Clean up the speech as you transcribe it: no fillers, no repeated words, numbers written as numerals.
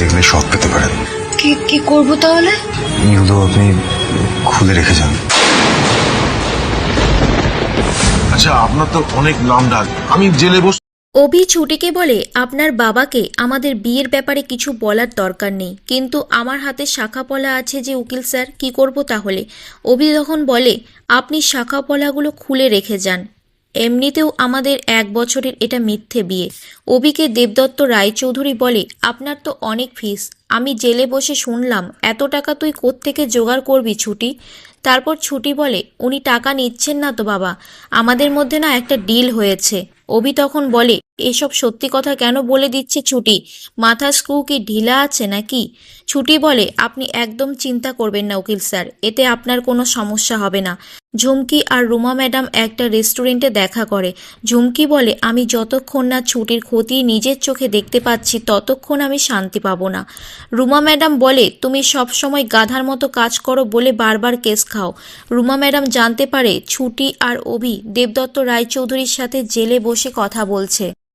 দেখলে শক পেতে পারেন। কি কি করবো তাহলে? এগুলো আপনি খুলে রেখে যান। আচ্ছা, আপনার তো অনেক নাম ডাক, আমি জেলে বস। অভি ছুটিকে বলে, আপনার বাবাকে আমাদের বিয়ের ব্যাপারে কিছু বলার দরকার নেই, কিন্তু আমার হাতে শাখাপলা আছে যে উকিল স্যার, কি করব তাহলে? অভি তখন বলে, আপনি শাখাপলাগুলো খুলে রেখে যান, এমনিতেও আমাদের 1 বছরের এটা মিথ্যে বিয়ে। অভিকে দেবদত্ত রায়চৌধুরী বলে, আপনার তো অনেক ফিস, আমি জেলে বসে শুনলাম, এত টাকা তুই কোত্থেকে জোগাড় করবি ছুটি? তারপর ছুটি বলে, উনি টাকা নিচ্ছেন না তো বাবা, আমাদের মধ্যে না একটা ডিল হয়েছে। অভি তখন বলে, এসব সত্যি কথা কেন বলে দিচ্ছে ছুটি, মাথার স্ক্রু কি ঢিলা আছে নাকি? ছুটি বলে, আপনি একদম চিন্তা করবেন না উকিল স্যার, এতে আপনার কোনো সমস্যা হবে না। ঝুমকি আর রুমা ম্যাডাম একটা রেস্টুরেন্টে দেখা করে। ঝুমকি বলে, আমি যতক্ষণ না ছুটির ক্ষতি নিজের চোখে দেখতে পাচ্ছি ততক্ষণ আমি শান্তি পাবো না। রুমা ম্যাডাম বলে, তুমি সব সময় গাধার মতো কাজ করো বলে বারবার কেস খাও। রুমা ম্যাডাম জানতে পারে ছুটি আর অভি দেবদত্ত রায়চৌধুরীর সাথে জেলে বসে কথা বলছে।